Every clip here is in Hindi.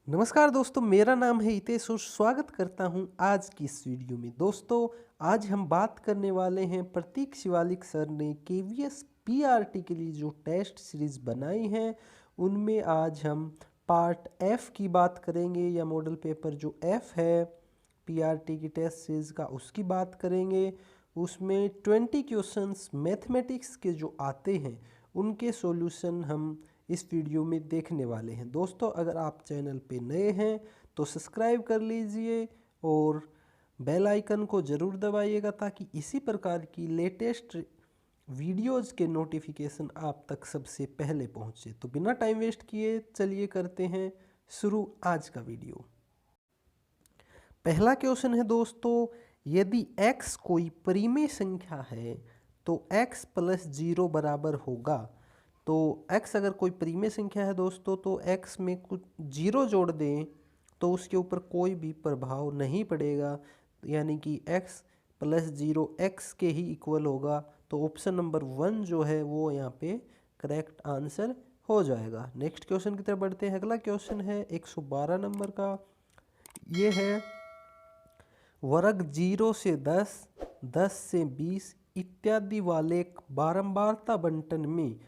नमस्कार दोस्तों, मेरा नाम है हितेश और स्वागत करता हूं आज की इस वीडियो में। दोस्तों, आज हम बात करने वाले हैं प्रतीक शिवालिक सर ने केवीएस पीआरटी के लिए जो टेस्ट सीरीज़ बनाई हैं उनमें आज हम पार्ट एफ की बात करेंगे, या मॉडल पेपर जो एफ है पीआरटी की टेस्ट सीरीज़ का उसकी बात करेंगे। उसमें 20 क्वेश्चंस मैथमेटिक्स के जो आते हैं उनके सॉल्यूशन हम इस वीडियो में देखने वाले हैं। दोस्तों, अगर आप चैनल पे नए हैं तो सब्सक्राइब कर लीजिए और बेल आइकन को ज़रूर दबाइएगा ताकि इसी प्रकार की लेटेस्ट वीडियोज़ के नोटिफिकेशन आप तक सबसे पहले पहुंचे। तो बिना टाइम वेस्ट किए चलिए करते हैं शुरू आज का वीडियो। पहला क्वेश्चन है दोस्तों, यदि x कोई परिमेय संख्या है तो x प्लस 0 बराबर होगा। तो x अगर कोई परिमेय संख्या है दोस्तों तो x में कुछ 0 जोड़ दें तो उसके ऊपर कोई भी प्रभाव नहीं पड़ेगा, यानी कि x प्लस 0 x के ही इक्वल होगा। तो ऑप्शन नंबर 1 जो है वो यहाँ पे करेक्ट आंसर हो जाएगा। नेक्स्ट क्वेश्चन की तरफ बढ़ते हैं। अगला क्वेश्चन है 112 नंबर का। ये है वर्ग 0 से 10, 10 से 20 इत्यादि वाले बारंबारता बंटन में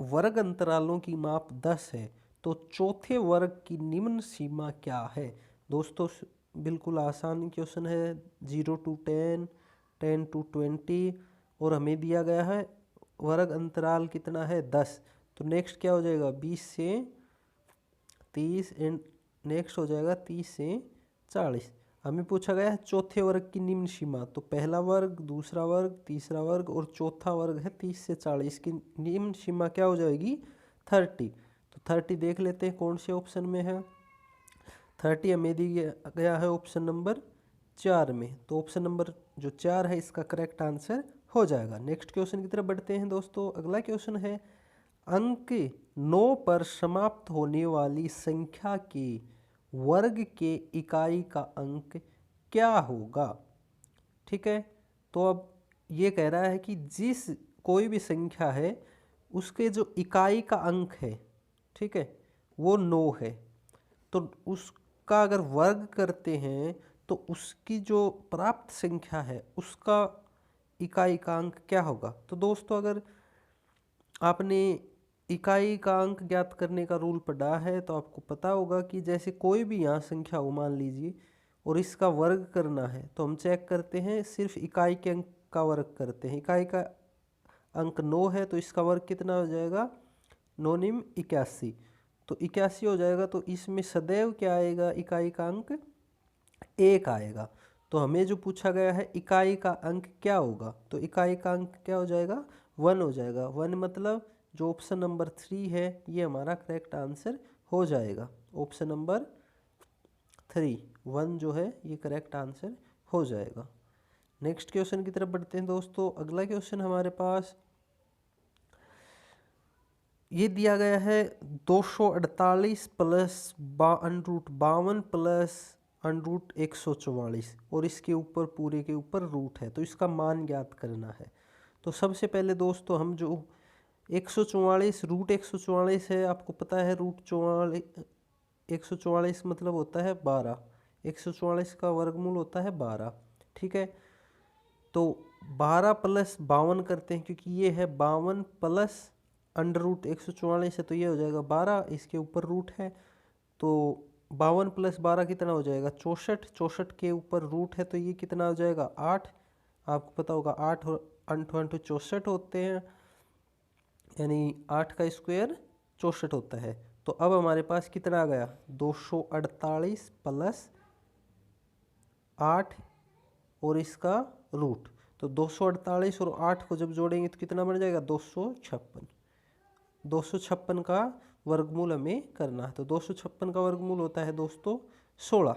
वर्ग अंतरालों की माप 10 है, तो चौथे वर्ग की निम्न सीमा क्या है। दोस्तों, बिल्कुल आसान क्वेश्चन है। 0 to 10, 10 to 20 और हमें दिया गया है वर्ग अंतराल कितना है 10। तो नेक्स्ट क्या हो जाएगा 20 से 30 एंड नेक्स्ट हो जाएगा 30 से 40। हमें पूछा गया है चौथे वर्ग की निम्न सीमा, तो पहला वर्ग, दूसरा वर्ग, तीसरा वर्ग और चौथा वर्ग है 30 से 40 की निम्न सीमा क्या हो जाएगी 30। तो 30 देख लेते हैं कौन से ऑप्शन में है। 30 हमें दिया गया है ऑप्शन नंबर 4 में, तो ऑप्शन नंबर जो 4 है इसका करेक्ट आंसर हो जाएगा। नेक्स्ट क्वेश्चन की तरफ बढ़ते हैं दोस्तों। अगला क्वेश्चन है अंक 9 पर समाप्त होने वाली संख्या के वर्ग के इकाई का अंक क्या होगा। ठीक है, तो अब ये कह रहा है कि जिस कोई भी संख्या है उसके जो इकाई का अंक है, ठीक है, वो 9 है, तो उसका अगर वर्ग करते हैं तो उसकी जो प्राप्त संख्या है उसका इकाई का अंक क्या होगा। तो दोस्तों, अगर आपने इकाई का अंक ज्ञात करने का रूल पढ़ा है तो आपको पता होगा कि जैसे कोई भी यहाँ संख्या हो मान लीजिए और इसका वर्ग करना है तो हम चेक करते हैं, सिर्फ इकाई के अंक का वर्ग करते हैं। इकाई का अंक 9 है तो इसका वर्ग कितना हो जाएगा 9 निम 81, तो 81 हो जाएगा। तो इसमें सदैव क्या आएगा, इकाई का अंक 1 आएगा। तो हमें जो पूछा गया है इकाई का अंक क्या होगा, तो इकाई का अंक क्या हो जाएगा 1 हो जाएगा। 1 मतलब जो ऑप्शन नंबर 3 है ये हमारा करेक्ट आंसर हो जाएगा। ऑप्शन नंबर 3 1 जो है ये करेक्ट आंसर हो जाएगा। नेक्स्ट क्वेश्चन की तरफ बढ़ते हैं दोस्तों। अगला क्वेश्चन हमारे पास ये दिया गया है 248 प्लस √52 प्लस √144 और इसके ऊपर पूरे के ऊपर रूट है, तो इसका मान ज्ञात करना है। तो सबसे पहले दोस्तों हम जो 144 √144 है, आपको पता है √44 144 मतलब होता है 12, 144 का वर्गमूल होता है 12। ठीक है, तो 12 प्लस 52 करते हैं क्योंकि ये है 52 प्लस √144 है, तो ये हो जाएगा 12, इसके ऊपर रूट है। तो 52 प्लस 12 कितना हो जाएगा 64, 64 के ऊपर रूट है तो ये कितना हो जाएगा 8। आपको पता होगा 8 और 8 64 होते हैं, यानी 8 का स्क्वायर 64 होता है। तो अब हमारे पास कितना आ गया 248 प्लस 8 और इसका रूट, तो 248 और 8 को जब जोड़ेंगे तो कितना बन जाएगा 256। 256 का वर्गमूल हमें करना है, तो 256 का वर्गमूल होता है दोस्तों 16।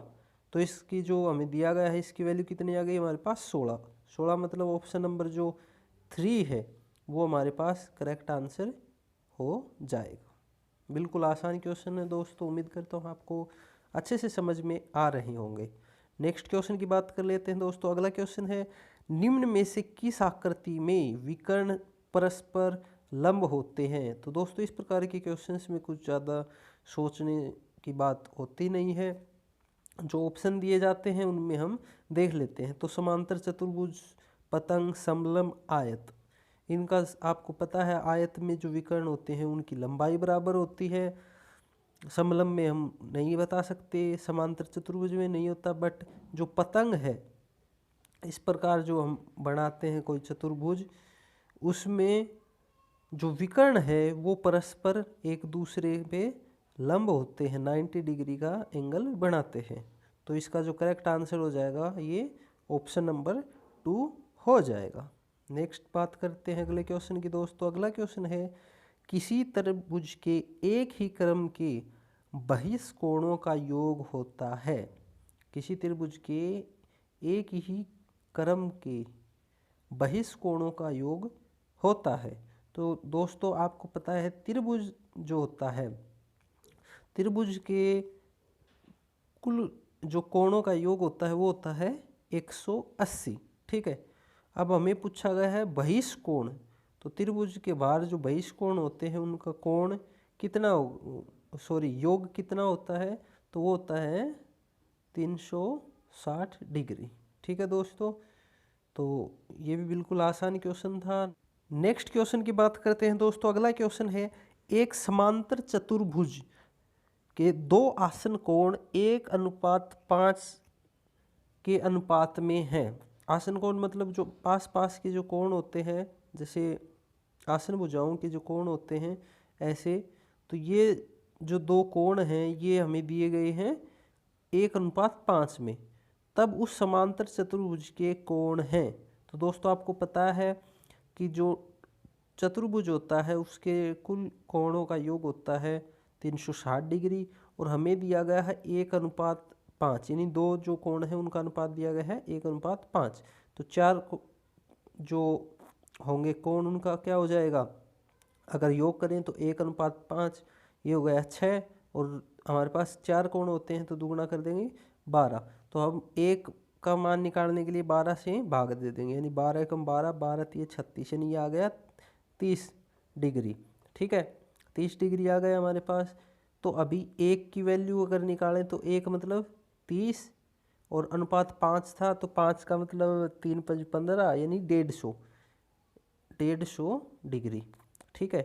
तो इसकी जो हमें दिया गया है इसकी वैल्यू कितनी आ गई हमारे पास 16। 16 मतलब ऑप्शन नंबर जो 3 है वो हमारे पास करेक्ट आंसर हो जाएगा। बिल्कुल आसान क्वेश्चन है दोस्तों, उम्मीद करता हूँ आपको अच्छे से समझ में आ रहे होंगे। नेक्स्ट क्वेश्चन की बात कर लेते हैं दोस्तों। अगला क्वेश्चन है निम्न में से किस आकृति में विकर्ण परस्पर लंब होते हैं। तो दोस्तों इस प्रकार के क्वेश्चंस में कुछ ज़्यादा सोचने की बात होती नहीं है। जो ऑप्शन दिए जाते हैं उनमें हम देख लेते हैं। तो समांतर चतुर्भुज, पतंग, समलंब, आयत, इनका आपको पता है आयत में जो विकर्ण होते हैं उनकी लंबाई बराबर होती है। समलंब में हम नहीं बता सकते, समांतर चतुर्भुज में नहीं होता, बट जो पतंग है इस प्रकार जो हम बनाते हैं कोई चतुर्भुज, उसमें जो विकर्ण है वो परस्पर एक दूसरे पे लंब होते हैं, 90 डिग्री का एंगल बनाते हैं। तो इसका जो करेक्ट आंसर हो जाएगा ये ऑप्शन नंबर 2 हो जाएगा। नेक्स्ट बात करते हैं अगले क्वेश्चन की दोस्तों। अगला क्वेश्चन है, किसी त्रिभुज के एक ही क्रम के बहिष्कोणों का योग होता है। किसी त्रिभुज के एक ही क्रम के बहिष्कोणों का योग होता है। तो दोस्तों आपको पता है त्रिभुज जो होता है, त्रिभुज के कुल जो कोणों का योग होता है वो होता है 180। ठीक है। अब हमें पूछा गया है बहिष्कोण, तो त्रिभुज के बाहर जो बहिष्कोण होते हैं उनका कोण कितना योग कितना होता है, तो वो होता है 360 डिग्री। ठीक है दोस्तों, तो ये भी बिल्कुल आसान क्वेश्चन था। नेक्स्ट क्वेश्चन की बात करते हैं दोस्तों। अगला क्वेश्चन है, एक समांतर चतुर्भुज के दो आसन कोण 1:5 के अनुपात में हैं। आसन कोण मतलब जो पास पास के जो कोण होते हैं, जैसे आसन भुजाओं के जो कोण होते हैं ऐसे, तो ये जो दो कोण हैं ये हमें दिए गए हैं 1:5 में, तब उस समांतर चतुर्भुज के कोण हैं। तो दोस्तों आपको पता है कि जो चतुर्भुज होता है उसके कुल कोणों का योग होता है 360 डिग्री, और हमें दिया गया है 1:5, यानी दो जो कोण है उनका अनुपात दिया गया है 1:5। तो चार जो होंगे कोण उनका क्या हो जाएगा, अगर योग करें तो 1:5, ये हो गया 6, और हमारे पास 4 कोण होते हैं तो दुगुना कर देंगे 12। तो हम 1 का मान निकालने के लिए 12 से भाग दे देंगे, यानी 12 एकम 12, 12 3 36, यानी ये आ गया 30 डिग्री। ठीक है, 30 डिग्री आ गया हमारे पास। तो अभी 1 की वैल्यू अगर निकालें तो 1 मतलब 30, और अनुपात 5 था तो 5 का मतलब 3 × 5 = 15, यानी 150 डिग्री। ठीक है,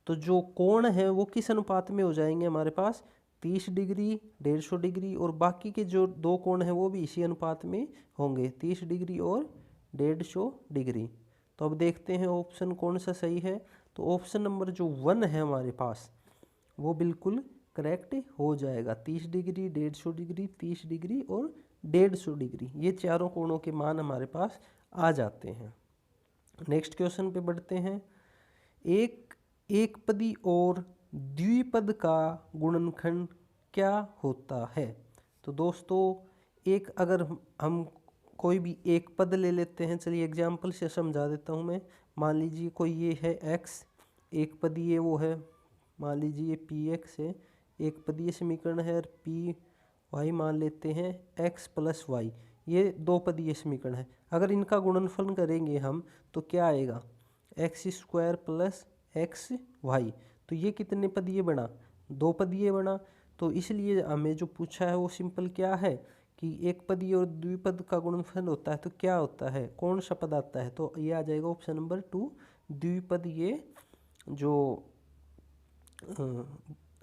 तो जो कोण है वो किस अनुपात में हो जाएंगे हमारे पास, 30 डिग्री, 150 डिग्री, और बाकी के जो दो कोण हैं वो भी इसी अनुपात में होंगे, 30 डिग्री और 150 डिग्री। तो अब देखते हैं ऑप्शन कौन सा सही है। तो ऑप्शन नंबर जो 1 है हमारे पास वो बिल्कुल करेक्ट हो जाएगा। 30 डिग्री, 150 डिग्री, 30 डिग्री और 150 डिग्री, ये चारों कोणों के मान हमारे पास आ जाते हैं। नेक्स्ट क्वेश्चन पे बढ़ते हैं। एक एकपदी और द्विपद का गुणनखंड क्या होता है। तो दोस्तों एक अगर हम कोई भी एक पद ले लेते हैं, चलिए एग्जाम्पल से समझा देता हूँ मैं। मान लीजिए कोई ये है x, एक पदीय वो है, मान लीजिए px है, एक पदीय समीकरण है, और py मान लेते हैं x + y, ये दो पदीय समीकरण है। अगर इनका गुणनफल करेंगे हम तो क्या आएगा, x² + xy, तो ये कितने पदीय बना, दो पदीय बना। तो इसलिए हमें जो पूछा है वो सिंपल क्या है कि एक पदीय और द्विपद का गुणनफल होता है तो क्या होता है, कौन सा पद आता है, तो ये आ जाएगा ऑप्शन नंबर 2, द्विपदीय जो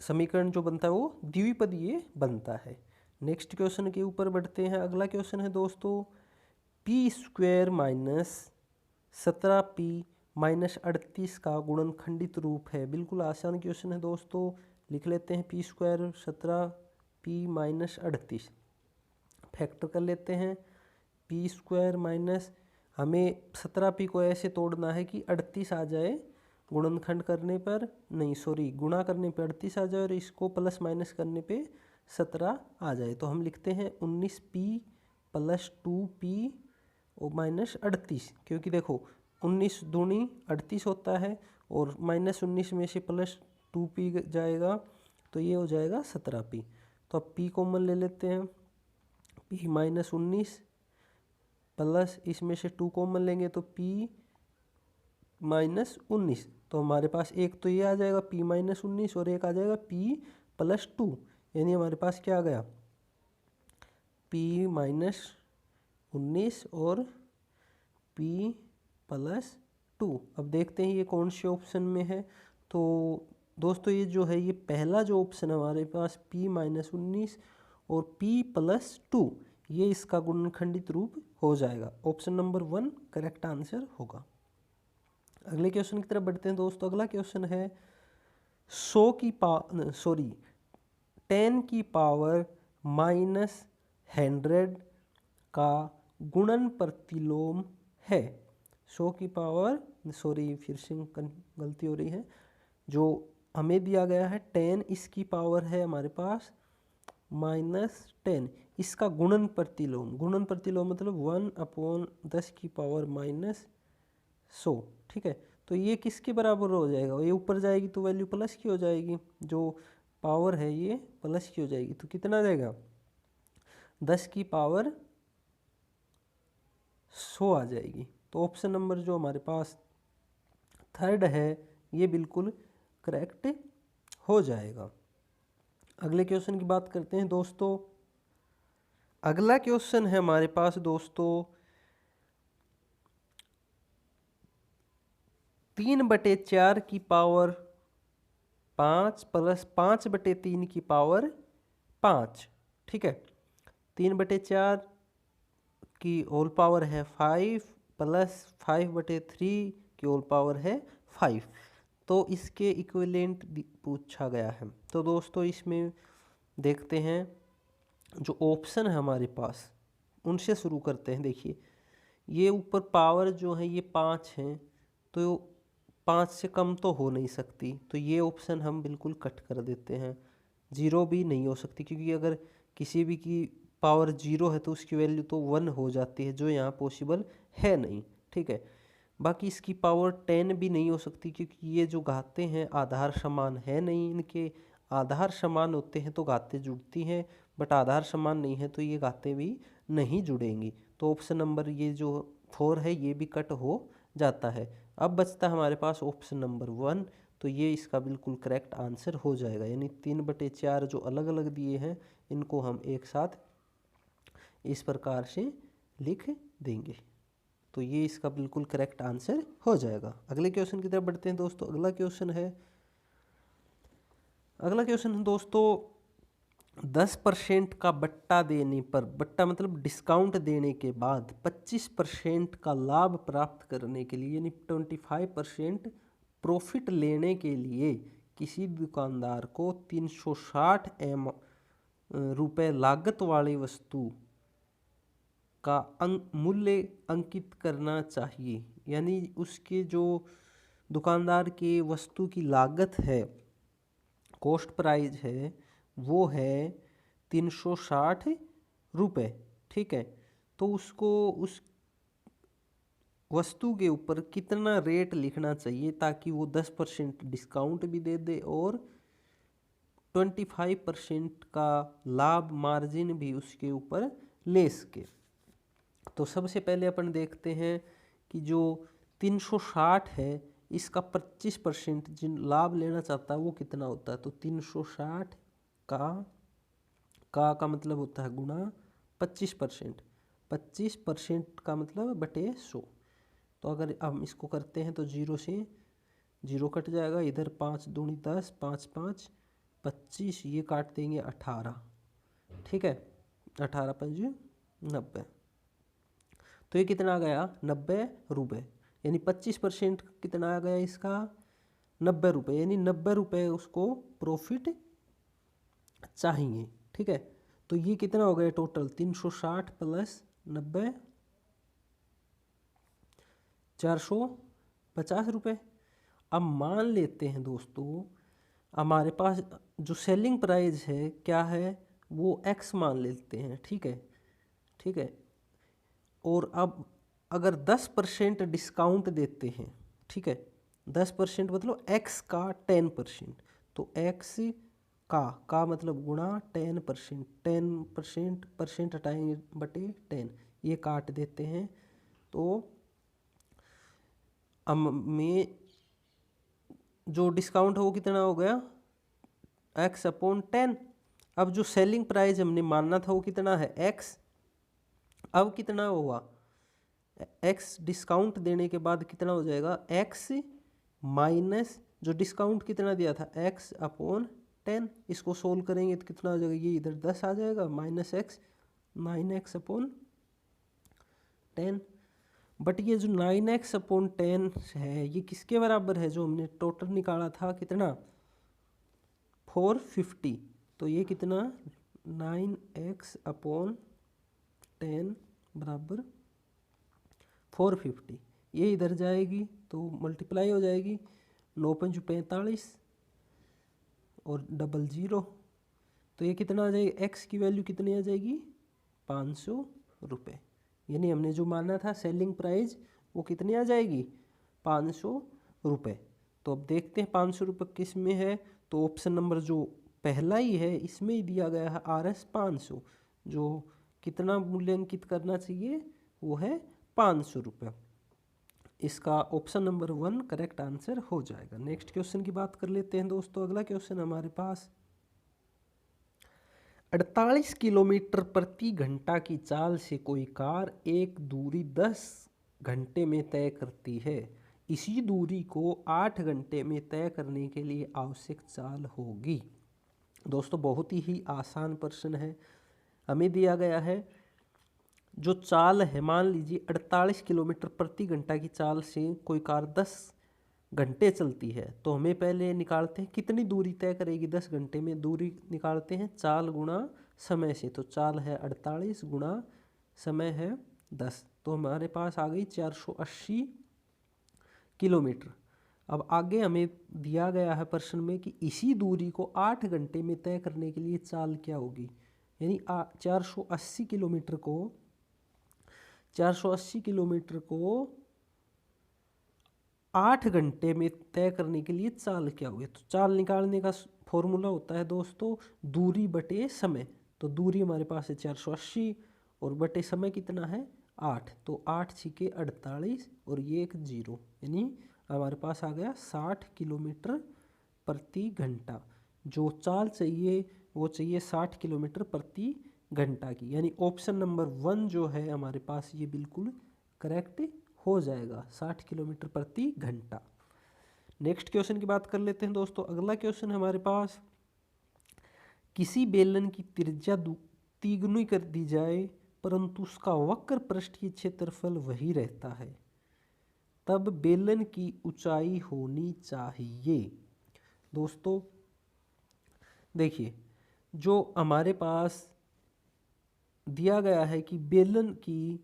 समीकरण जो बनता है वो द्विपदीय बनता है। नेक्स्ट क्वेश्चन के ऊपर बढ़ते हैं। अगला क्वेश्चन है दोस्तों, p² - 17p - 38 का गुणनखंडित रूप है। बिल्कुल आसान क्वेश्चन है दोस्तों, लिख लेते हैं p² 17p - 38, फैक्टर कर लेते हैं। p² हमें 17p को ऐसे तोड़ना है कि 38 आ जाए, गुणनखंड करने पर नहीं सॉरी गुणा करने पे 38 आ जाए और इसको प्लस माइनस करने पे 17 आ जाए। तो हम लिखते हैं 19p + 2p और -38, क्योंकि देखो 19 दूनी 38 होता है और -19 में से +2p जाएगा तो ये हो जाएगा 17p। तो अब p कॉमन ले लेते हैं, p - 19 प्लस इसमें से 2 कॉमन लेंगे तो p - 19, तो हमारे पास एक तो ये आ जाएगा p - 19 और एक आ जाएगा p + 2, यानी हमारे पास क्या आ गया, P-19 और P+2। अब देखते हैं ये कौन से ऑप्शन में है। तो दोस्तों ये जो है, ये पहला जो ऑप्शन है हमारे पास P-19 और P+2, ये इसका गुणनखंडित रूप हो जाएगा। ऑप्शन नंबर 1 करेक्ट आंसर होगा। अगले क्वेश्चन की तरफ बढ़ते हैं दोस्तों। अगला क्वेश्चन है 10 की पावर -100 का गुणन प्रतिलोम है। 100 की पावर, फिर से गलती हो रही है, जो हमें दिया गया है 10, इसकी पावर है हमारे पास -10, इसका गुणन प्रतिलोम मतलब 1/10 की पावर -100। ठीक है, तो ये किसके बराबर हो जाएगा, ये ऊपर जाएगी तो वैल्यू प्लस की हो जाएगी, जो पावर है ये प्लस की हो जाएगी। तो कितना जाएगा, 10 की पावर 100 आ जाएगी। तो ऑप्शन नंबर जो हमारे पास थर्ड है, ये बिल्कुल करेक्ट हो जाएगा। अगले क्वेश्चन की बात करते हैं दोस्तों। अगला क्वेश्चन है हमारे पास दोस्तों 3/4 की पावर 5 प्लस 5/3 की पावर 5। ठीक है, 3/4 की होल पावर है 5 प्लस 5/3 की होल पावर है 5। तो इसके इक्विवेलेंट पूछा गया है। तो दोस्तों इसमें देखते हैं जो ऑप्शन है हमारे पास, उनसे शुरू करते हैं। देखिए ये ऊपर पावर जो है ये 5 है, तो 5 से कम तो हो नहीं सकती, तो ये ऑप्शन हम बिल्कुल कट कर देते हैं। 0 भी नहीं हो सकती, क्योंकि अगर किसी भी की पावर 0 है तो उसकी वैल्यू तो 1 हो जाती है, जो यहाँ पॉसिबल है नहीं। ठीक है, बाकी इसकी पावर 10 भी नहीं हो सकती, क्योंकि ये जो घाते हैं आधार समान है नहीं, इनके आधार समान होते हैं तो घाते जुड़ती हैं, बट आधार समान नहीं है तो ये घाते भी नहीं जुड़ेंगी। तो ऑप्शन नंबर ये जो 4 है ये भी कट हो जाता है। अब बचता है हमारे पास ऑप्शन नंबर 1, तो ये इसका बिल्कुल करेक्ट आंसर हो जाएगा। यानी 3/4 जो अलग अलग दिए हैं इनको हम एक साथ इस प्रकार से लिख देंगे, तो ये इसका बिल्कुल करेक्ट आंसर हो जाएगा। अगले क्वेश्चन की तरफ बढ़ते हैं दोस्तों। अगला क्वेश्चन है दोस्तों 10% का बट्टा देने पर, बट्टा मतलब डिस्काउंट देने के बाद 25% का लाभ प्राप्त करने के लिए, यानी 25% प्रॉफिट लेने के लिए किसी दुकानदार को 360 रुपये लागत वाली वस्तु का मूल्य अंकित करना चाहिए। यानी उसके जो दुकानदार के वस्तु की लागत है, कॉस्ट प्राइस है, वो है 360 रुपये। ठीक है, तो उसको उस वस्तु के ऊपर कितना रेट लिखना चाहिए ताकि वो 10% डिस्काउंट भी दे दे और 25% का लाभ मार्जिन भी उसके ऊपर ले सके। तो सबसे पहले अपन देखते हैं कि जो 360 है इसका 25% जिन लाभ लेना चाहता है वो कितना होता है। तो 360 का मतलब होता है गुणा 25%, 25% का मतलब बटे 100। तो अगर हम इसको करते हैं तो 0 से 0 कट जाएगा, इधर 5 दूनी 10, 5 5 25, ये काट देंगे 18। ठीक है, 18 5 90, तो ये कितना आ गया 90 रुपये। यानी 25% कितना आ गया इसका 90 रुपये, यानी 90 रुपये उसको प्रॉफिट चाहिए। ठीक है, तो ये कितना हो गया टोटल 360 प्लस 90, 450 रुपये। अब मान लेते हैं दोस्तों हमारे पास जो सेलिंग प्राइस है क्या है, वो x मान लेते हैं। ठीक है, ठीक है, और अब अगर 10% डिस्काउंट देते हैं, ठीक है, 10% मतलब x का 10%, तो x का मतलब गुणा 10%, 10% परसेंट हटाएंगे बटे 10, ये काट देते हैं। तो में जो डिस्काउंट हो वो कितना हो गया x/10। अब जो सेलिंग प्राइस हमने मानना था वो कितना है x, अब कितना हुआ x डिस्काउंट देने के बाद कितना हो जाएगा x माइनस जो डिस्काउंट कितना दिया था x अपॉन 10। इसको सोल्व करेंगे तो कितना हो जाएगा, ये इधर 10 आ जाएगा minus x 9x upon 10। But ये जो 9x अपॉन 10 है ये किसके बराबर है, जो हमने टोटल निकाला था कितना 450, तो ये कितना 9x अपॉन 10 बराबर 450, ये इधर जाएगी तो मल्टीप्लाई हो जाएगी, 9 पंच 45 और डबल 0, तो ये कितना आ जाएगा, x की वैल्यू कितनी आ जाएगी 500 रुपये। यानी हमने जो माना था सेलिंग प्राइस वो कितनी आ जाएगी 500 रुपये। तो अब देखते हैं 500 रुपये किस में है, तो ऑप्शन नंबर जो पहला ही है इसमें ही दिया गया है RS 500, जो कितना मूल्यांकित करना चाहिए वो है 500 रुपये। इसका ऑप्शन नंबर 1 करेक्ट आंसर हो जाएगा। नेक्स्ट क्वेश्चन की बात कर लेते हैं दोस्तों। अगला क्वेश्चन हमारे पास 48 किलोमीटर प्रति घंटा की चाल से कोई कार एक दूरी 10 घंटे में तय करती है, इसी दूरी को 8 घंटे में तय करने के लिए आवश्यक चाल होगी। दोस्तों बहुत ही आसान प्रश्न है, हमें दिया गया है जो चाल है, मान लीजिए 48 किलोमीटर प्रति घंटा की चाल से कोई कार 10 घंटे चलती है, तो हमें पहले निकालते हैं कितनी दूरी तय करेगी 10 घंटे में, दूरी निकालते हैं चाल गुणा समय से, तो चाल है 48 गुणा समय है 10, तो हमारे पास आ गई 480 किलोमीटर। अब आगे हमें दिया गया है प्रश्न में कि इसी दूरी को 8 घंटे में तय करने के लिए चाल क्या होगी, यानी 480 किलोमीटर को 8 घंटे में तय करने के लिए चाल क्या होगी। तो चाल निकालने का फॉर्मूला होता है दोस्तों दूरी बटे समय, तो दूरी हमारे पास है 480 और बटे समय कितना है 8, तो 8 छिके 48 और ये एक 0, यानी हमारे पास आ गया 60 किलोमीटर प्रति घंटा। जो चाल चाहिए वो चाहिए 60 किलोमीटर प्रति घंटा की, यानी ऑप्शन नंबर 1 जो है हमारे पास ये बिल्कुल करेक्ट हो जाएगा 60 किलोमीटर प्रति घंटा। नेक्स्ट क्वेश्चन की बात कर लेते हैं दोस्तों। अगला क्वेश्चन हमारे पास किसी बेलन की त्रिज्या तिगुनी कर दी जाए परंतु उसका वक्र पृष्ठीय क्षेत्रफल वही रहता है, तब बेलन की ऊंचाई होनी चाहिए। दोस्तों देखिए जो हमारे पास दिया गया है कि बेलन की,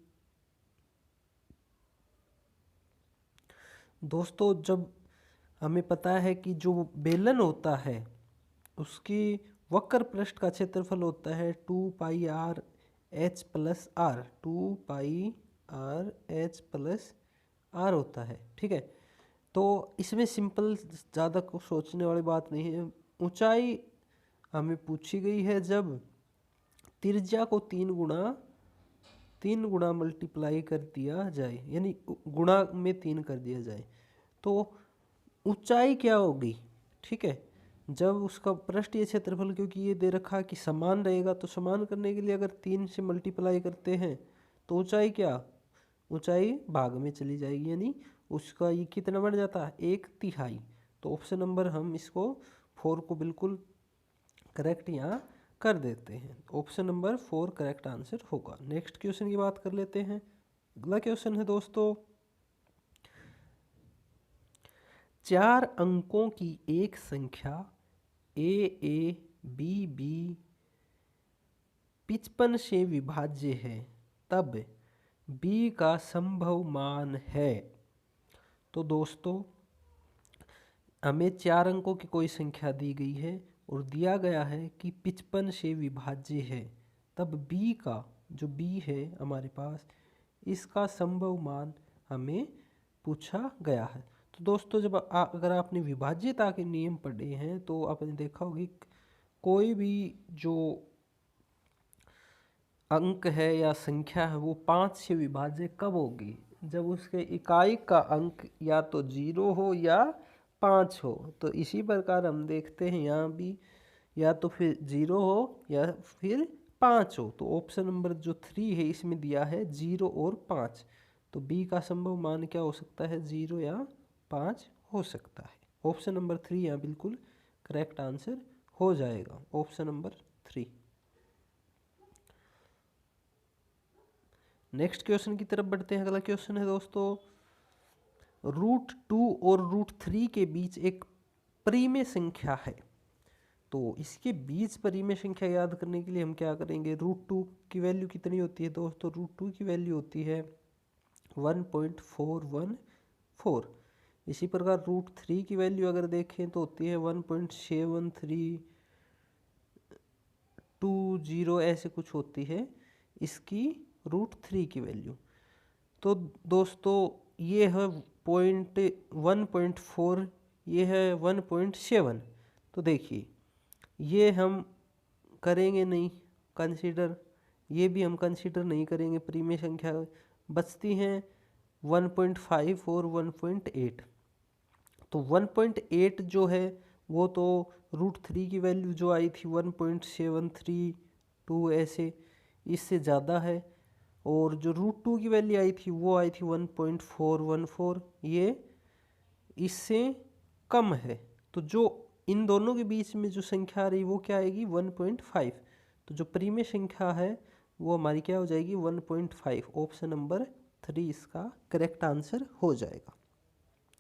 दोस्तों जब हमें पता है कि जो बेलन होता है उसकी वक्र पृष्ठ का क्षेत्रफल होता है 2πr h plus r, 2πr h plus r होता है, ठीक है। तो इसमें सिंपल ज़्यादा कुछ सोचने वाली बात नहीं है। ऊंचाई हमें पूछी गई है जब त्रिज्या को 3 गुणा मल्टीप्लाई कर दिया जाए, यानी गुणा में 3 कर दिया जाए, तो ऊंचाई क्या होगी, ठीक है। जब उसका पृष्ठीय क्षेत्रफल, क्योंकि ये दे रखा कि समान रहेगा, तो समान करने के लिए अगर 3 से मल्टीप्लाई करते हैं तो ऊंचाई क्या, ऊंचाई भाग में चली जाएगी, यानी उसका ये कितना बढ़ जाता है 1/3। तो ऑप्शन नंबर हम इसको 4 को बिल्कुल करेक्ट यहाँ कर देते हैं, ऑप्शन नंबर 4 करेक्ट आंसर होगा। नेक्स्ट क्वेश्चन की बात कर लेते हैं। अगला क्वेश्चन है दोस्तों 4 अंकों की एक संख्या a b 55 से विभाज्य है, तब b का संभव मान है। तो दोस्तों हमें 4 अंकों की कोई संख्या दी गई है और दिया गया है कि 55 से विभाज्य है, तब b का जो b है हमारे पास इसका संभव मान हमें पूछा गया है। तो दोस्तों जब अगर आपने विभाज्यता के नियम पढ़े हैं तो आपने देखा होगी कोई भी जो अंक है या संख्या है वो 5 से विभाज्य कब होगी, जब उसके इकाई का अंक या तो 0 हो या 5 हो। तो इसी प्रकार हम देखते हैं यहाँ भी या तो फिर 0 हो या फिर 5 हो। तो ऑप्शन नंबर जो 3 है इसमें दिया है 0 और 5। तो बी का संभव मान क्या हो सकता है, 0 या 5 हो सकता है। ऑप्शन नंबर 3 यहाँ बिल्कुल करेक्ट आंसर हो जाएगा, ऑप्शन नंबर 3। नेक्स्ट क्वेश्चन की तरफ बढ़ते हैं। अगला क्वेश्चन है दोस्तों, √2 और √3 के बीच एक परिमेय संख्या है। तो इसके बीच परिमेय संख्या याद करने के लिए हम क्या करेंगे, √2 की वैल्यू कितनी होती है दोस्तों, √2 की वैल्यू होती है 1.414। इसी प्रकार √3 की वैल्यू अगर देखें तो होती है 1.71320, ऐसे कुछ होती है इसकी √3 की वैल्यू। तो दोस्तों ये है 1.4, ये है 1.7। तो देखिए ये हम करेंगे नहीं कंसीडर, ये भी हम कंसीडर नहीं करेंगे, परिमेय संख्या बचती हैं 1.5 और 1.8। तो 1.8 जो है वो तो √3 की वैल्यू जो आई थी 1.732 ऐसे, इससे ज़्यादा है। और जो √2 की वैल्यू आई थी वो आई थी 1.414, ये इससे कम है। तो जो इन दोनों के बीच में जो संख्या आ रही वो क्या आएगी, 1.5। तो जो परिमेय संख्या है वो हमारी क्या हो जाएगी, 1.5। ऑप्शन नंबर 3 इसका करेक्ट आंसर हो जाएगा।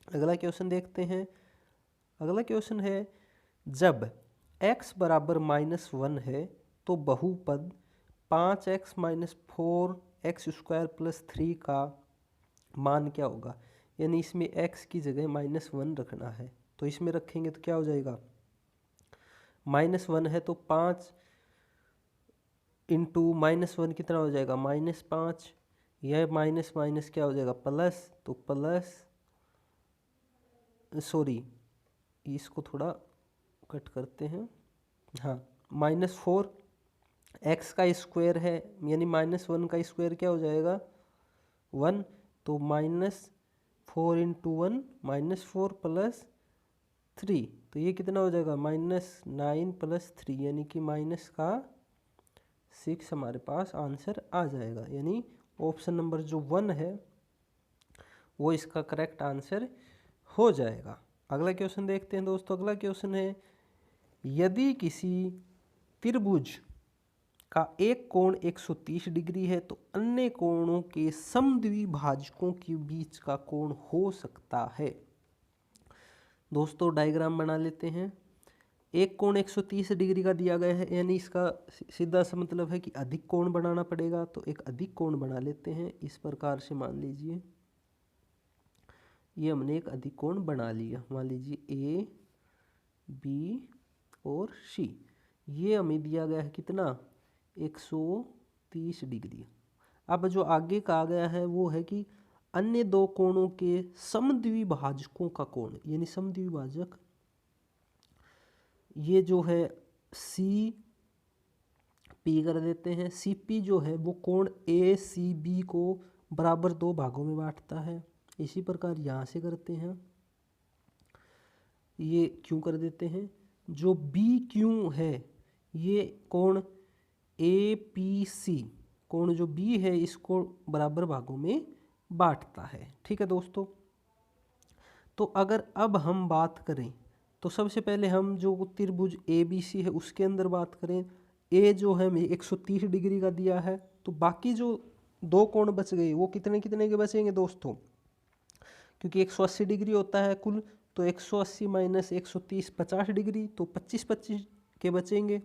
अगला क्वेश्चन देखते हैं। अगला क्वेश्चन है, जब x बराबर -1 है तो बहुपद 5x - 4x² + 3 का मान क्या होगा। यानी इसमें x की जगह -1 रखना है। तो इसमें रखेंगे तो क्या हो जाएगा, -1 है तो 5 इंटू -1 कितना हो जाएगा, -5। यह माइनस माइनस क्या हो जाएगा, प्लस। तो प्लस, सॉरी इसको थोड़ा कट करते हैं, हाँ, -4 x का स्क्वायर है, यानी -1 का स्क्वायर क्या हो जाएगा, 1। तो -4 इंटू 1 -4 प्लस 3, तो ये कितना हो जाएगा, -9 प्लस 3, यानी कि माइनस का 6 हमारे पास आंसर आ जाएगा। यानी ऑप्शन नंबर जो 1 है वो इसका करेक्ट आंसर हो जाएगा। अगला क्वेश्चन देखते हैं दोस्तों। अगला क्वेश्चन है, यदि किसी त्रिभुज का एक कोण 130 डिग्री है तो अन्य कोणों के समद्विभाजकों के बीच का कोण हो सकता है। दोस्तों डायग्राम बना लेते हैं। एक कोण 130 डिग्री का दिया गया है, यानी इसका सीधा सा मतलब है कि अधिक कोण बनाना पड़ेगा। तो एक अधिक कोण बना लेते हैं। इस प्रकार से मान लीजिए ये हमने एक अधिक कोण बना लिया। मान लीजिए ए, बी और सी, ये हमें दिया गया है कितना, 130 डिग्री। अब जो आगे कहा गया है वो है कि अन्य दो कोणों के समद्विभाजकों का कोण, यानी समद्विभाजक ये जो है सी पी कर देते हैं। सी पी जो है वो कोण ए सी बी को बराबर 2 भागों में बांटता है। इसी प्रकार यहाँ से करते हैं, ये क्यों कर देते हैं। जो बी क्यू है ये कोण ए पी सी, कोण जो बी है इसको बराबर भागों में बांटता है। ठीक है दोस्तों। तो अगर अब हम बात करें तो सबसे पहले हम जो त्रिभुज ए बी सी है उसके अंदर बात करें। ए जो है हमें 130 डिग्री का दिया है, तो बाकी जो दो कोण बच गए वो कितने कितने के बचेंगे दोस्तों, क्योंकि 180 डिग्री होता है कुल। तो 180 माइनस 130 50 डिग्री, तो 25 के बचेंगे।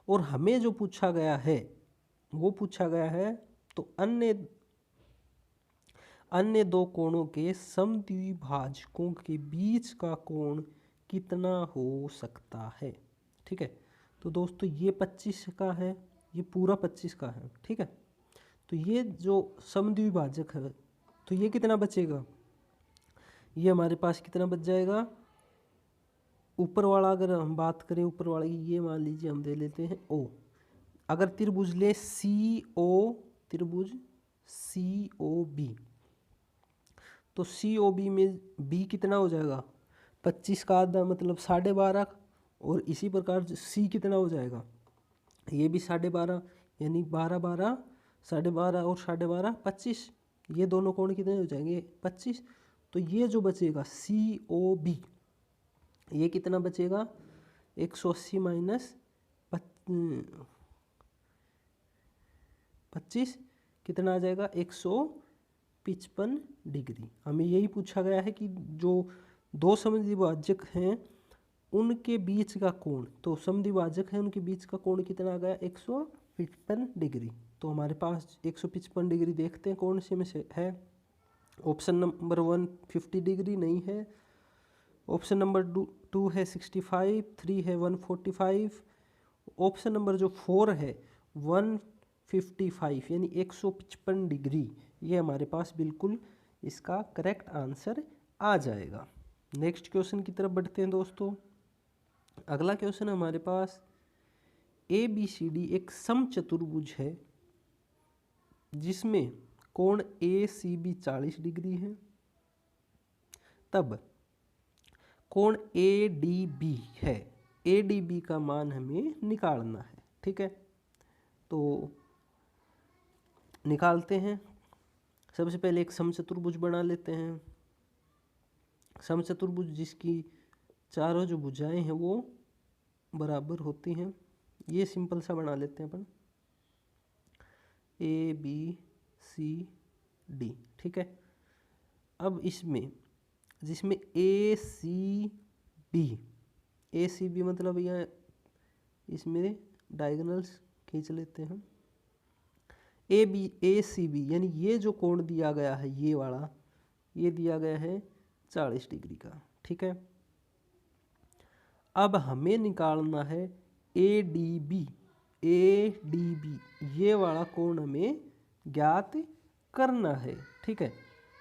और हमें जो पूछा गया है वो पूछा गया है तो अन्य दो कोणों के समद्विभाजकों के बीच का कोण कितना हो सकता है। ठीक है। तो दोस्तों ये 25 का है, ये पूरा 25 का है। ठीक है। तो ये जो समद्विभाजक है तो ये कितना बचेगा, ये हमारे पास कितना बच जाएगा। ऊपर वाला अगर हम बात करें, ऊपर वाला ये मान लीजिए हम दे लेते हैं ओ। अगर त्रिभुज ले सी ओ, त्रिभुज सी ओ बी, तो सी ओ बी में बी कितना हो जाएगा, 25 का आधा मतलब 12.5। और इसी प्रकार सी कितना हो जाएगा, ये भी 12.5 यानी 12 12 12.5 और 12.5 25, ये दोनों कोण कितने हो जाएंगे 25। तो ये जो बचेगा COB, ये कितना बचेगा 180 माइनस 25 कितना आ जाएगा 155 डिग्री। हमें यही पूछा गया है कि जो दो समद्विभाजक हैं उनके बीच का कोण, तो समद्विभाजक है उनके बीच का कोण कितना आ गया 155 डिग्री। तो हमारे पास 155 डिग्री देखते हैं कौन से में से है। ऑप्शन नंबर 1 50 डिग्री नहीं है, ऑप्शन नंबर 2 है 65, 3 है 145, ऑप्शन नंबर जो 4 है 155 यानी 155 डिग्री, ये हमारे पास बिल्कुल इसका करेक्ट आंसर आ जाएगा। नेक्स्ट क्वेश्चन की तरफ बढ़ते हैं दोस्तों। अगला क्वेश्चन हमारे पास ABCD एक समचतुर्भुज है जिसमें कोण ACB 40 डिग्री है, तब कोण ADB है, ADB का मान हमें निकालना है। ठीक है, तो निकालते हैं। सबसे पहले एक समचतुर्भुज बना लेते हैं। समचतुर्भुज जिसकी चारों जो भुजाएं हैं वो बराबर होती हैं, ये सिंपल सा बना लेते हैं अपन ABCD। ठीक है, अब इसमें जिसमें ACB मतलब यह इसमें डायगोनल्स खींच लेते हैं। ACB यानी ये जो कोण दिया गया है ये वाला, ये दिया गया है 40 डिग्री का। ठीक है, अब हमें निकालना है ADB, ये वाला कोण हमें ज्ञात करना है। ठीक है,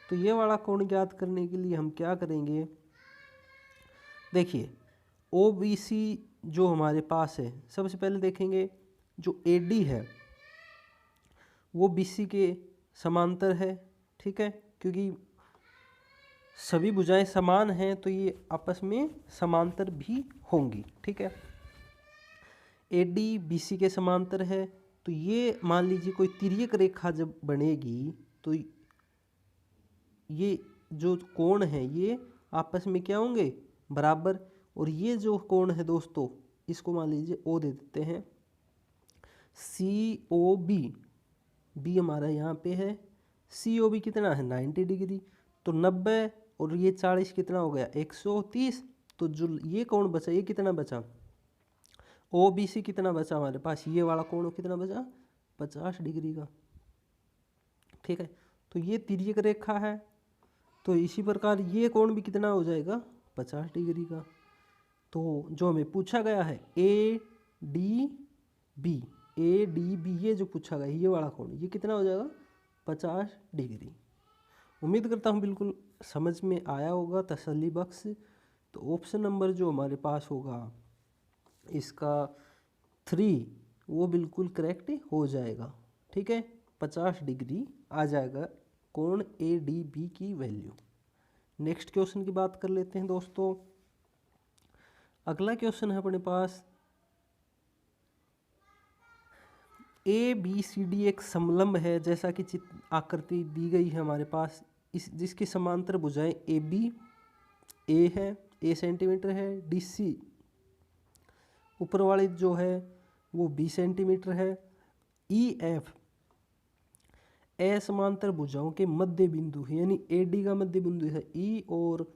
तो ये वाला कोण ज्ञात करने के लिए हम क्या करेंगे, देखिए OBC जो हमारे पास है, सबसे पहले देखेंगे जो AD है वो BC के समांतर है। ठीक है, क्योंकि सभी भुजाएं समान हैं तो ये आपस में समांतर भी होंगी। ठीक है, AD BC के समांतर है, तो ये मान लीजिए कोई तिर्यक रेखा जब बनेगी तो ये जो कोण है ये आपस में क्या होंगे बराबर। और ये जो कोण है दोस्तों इसको मान लीजिए O दे देते हैं, COB, B हमारा यहाँ पे है, COB कितना है 90 डिग्री, तो 90 और ये 40 कितना हो गया 130। तो जो ये कोण बचा ये कितना बचा OBC कितना बचा हमारे पास, ये वाला कोण कितना बचा 50 डिग्री का। ठीक है, तो ये तिर्यक रेखा है, तो इसी प्रकार ये कोण भी कितना हो जाएगा 50 डिग्री का। तो जो हमें पूछा गया है ADB, ये जो पूछा गया ये वाला कोण ये कितना हो जाएगा 50 डिग्री। उम्मीद करता हूँ बिल्कुल समझ में आया होगा, तसल्ली बख्श। तो ऑप्शन नंबर जो हमारे पास होगा इसका 3 वो बिल्कुल करेक्ट हो जाएगा। ठीक है, 50 डिग्री आ जाएगा कोण ADB की वैल्यू। नेक्स्ट क्वेश्चन की बात कर लेते हैं दोस्तों। अगला क्वेश्चन है अपने पास ABCD एक समलंब है, जैसा कि आकृति दी गई है हमारे पास, इस जिसके समांतर भुजाएं AB A है, A सेंटीमीटर है, DC ऊपर वाली जो है वो 20 सेंटीमीटर है, EF असमांतर भुजाओं के मध्य बिंदु है, यानी AD का मध्य बिंदु है E और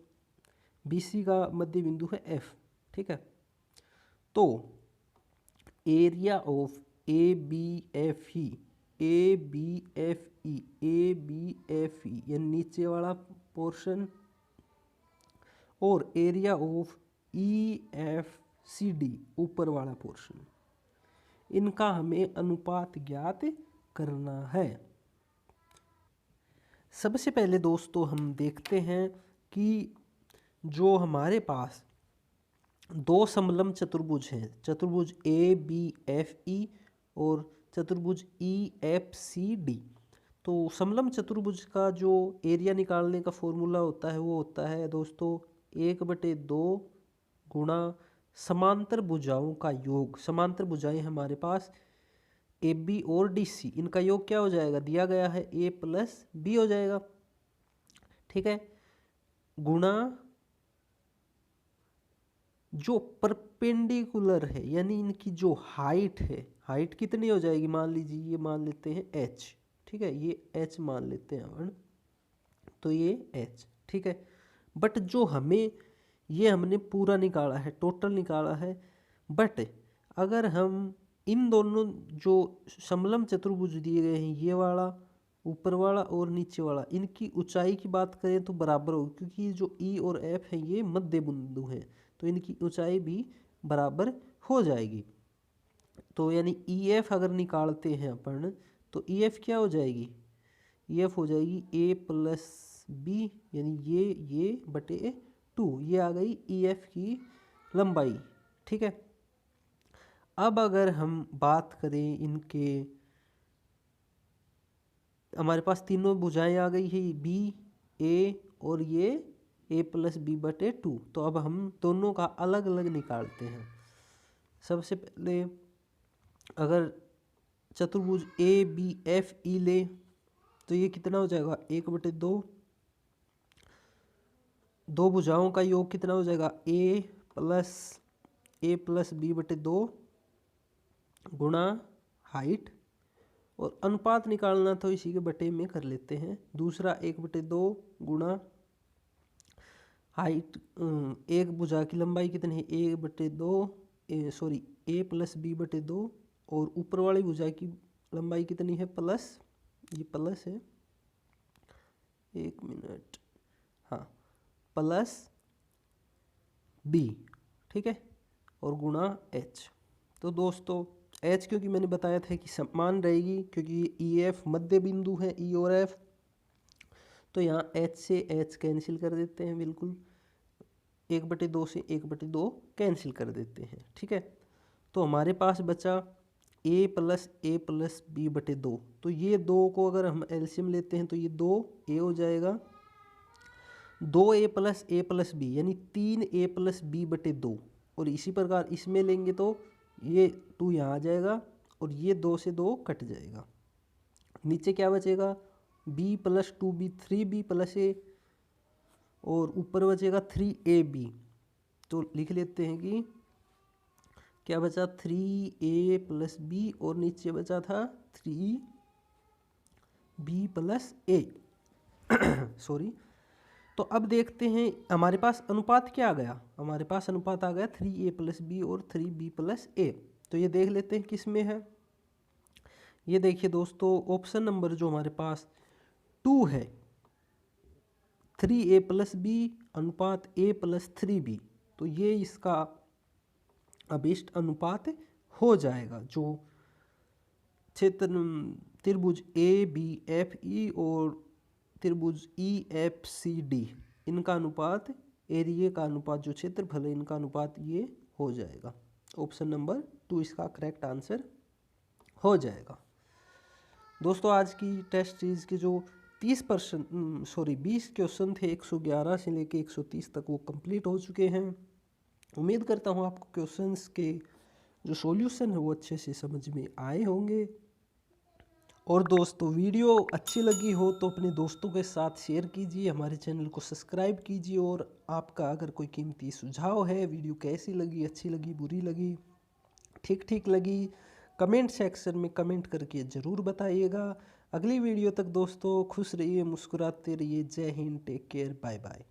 BC का मध्य बिंदु है F। ठीक है, तो एरिया ऑफ ABFE यानी नीचे वाला पोर्शन और एरिया ऑफ EFCD ऊपर वाला पोर्शन, इनका हमें अनुपात ज्ञात करना है। सबसे पहले दोस्तों हम देखते हैं कि जो हमारे पास दो समलंब चतुर्भुज हैं, चतुर्भुज ABFE और चतुर्भुज EFCD। तो समलंब चतुर्भुज का जो एरिया निकालने का फॉर्मूला होता है वो होता है दोस्तों 1/2 गुणा समांतर भुजाओं का योग, समांतर भुजाएं हमारे पास ए बी और डी सी, इनका योग क्या हो जाएगा, दिया गया है ए प्लस बी हो जाएगा, ठीक है, गुणा जो परपेंडिकुलर है यानी इनकी जो हाइट है, हाइट कितनी हो जाएगी, मान लीजिए ये मान लेते हैं h, ठीक है, ये h मान लेते हैं अपन, तो ये h, ठीक है। बट जो हमें, ये हमने पूरा निकाला है, टोटल निकाला है, बट अगर हम इन दोनों जो समलंब चतुर्भुज दिए गए हैं, ये वाला ऊपर वाला और नीचे वाला, इनकी ऊंचाई की बात करें तो बराबर होगी, क्योंकि ये जो ई और एफ है ये मध्य बिंदु है, तो इनकी ऊंचाई भी बराबर हो जाएगी। तो यानी ई एफ अगर निकालते हैं अपन, तो ई एफ क्या हो जाएगी, ई एफ हो जाएगी ए प्लस बी, यानी ये बटे 2, ये आ गई ई एफ की लंबाई, ठीक है। अब अगर हम बात करें इनके, हमारे पास तीनों भुजाएं आ गई है, बी ए और ये ए प्लस बी बटे 2, तो अब हम दोनों का अलग अलग निकालते हैं। सबसे पहले अगर चतुर्भुज ए बी एफ ई ले, तो ये कितना हो जाएगा, 1/2, दो भुजाओं का योग कितना हो जाएगा, ए प्लस बी बटे 2 गुणा हाइट, और अनुपात निकालना तो इसी के बटे में कर लेते हैं, दूसरा 1/2 गुणा हाइट, एक भुजा की लंबाई कितनी है, 1/2 सॉरी ए प्लस बी बटे 2, और ऊपर वाली भुजा की लंबाई कितनी है, प्लस, ये प्लस है, 1 मिनट, हाँ, प्लस बी, ठीक है, और गुणा एच। तो दोस्तों एच क्योंकि मैंने बताया था कि समान रहेगी, क्योंकि ई एफ मध्य बिंदु है, ई और एफ, तो यहाँ एच से एच कैंसिल कर देते हैं, बिल्कुल 1/2 से 1/2 कैंसिल कर देते हैं, ठीक है। तो हमारे पास बचा ए प्लस बी बटे 2, तो ये 2 को अगर हम एलसीएम लेते हैं तो ये 2a हो जाएगा, 2a प्लस बी यानी 3a प्लस बी बटे 2, और इसी प्रकार इसमें लेंगे तो ये 2 यहाँ आ जाएगा, और ये 2 से 2 कट जाएगा, नीचे क्या बचेगा, b plus 2b 3b plus a, और ऊपर बचेगा 3ab, तो लिख लेते हैं कि क्या बचा, 3a प्लस बी, और नीचे बचा था 3b प्लस a सॉरी। तो अब देखते हैं हमारे पास अनुपात क्या आ गया, हमारे पास अनुपात आ गया 3a प्लस बी और 3b प्लस a, तो ये देख लेते हैं किस में है। ये देखिए दोस्तों, ऑप्शन नंबर जो हमारे पास 2 है, 3a प्लस बी अनुपात a प्लस 3b, तो ये इसका अभिष्ट अनुपात हो जाएगा, जो क्षेत्र त्रिभुज ए बी एफ ई और त्रिभुज ई एफ सी डी, इनका अनुपात, एरिया का अनुपात, जो क्षेत्रफल है इनका अनुपात, ये हो जाएगा। ऑप्शन नंबर 2 इसका करेक्ट आंसर हो जाएगा। दोस्तों आज की टेस्ट सीरीज के जो 20 क्वेश्चन थे, 111 से लेके 130 तक, वो कंप्लीट हो चुके हैं। उम्मीद करता हूँ आपको क्वेश्चंस के जो सॉल्यूशन है वो अच्छे से समझ में आए होंगे। और दोस्तों वीडियो अच्छी लगी हो तो अपने दोस्तों के साथ शेयर कीजिए, हमारे चैनल को सब्सक्राइब कीजिए, और आपका अगर कोई कीमती सुझाव है, वीडियो कैसी लगी, अच्छी लगी, बुरी लगी, ठीक लगी, कमेंट सेक्शन में कमेंट करके ज़रूर बताइएगा। अगली वीडियो तक दोस्तों खुश रहिए, मुस्कुराते रहिए। जय Hind, take care, bye bye.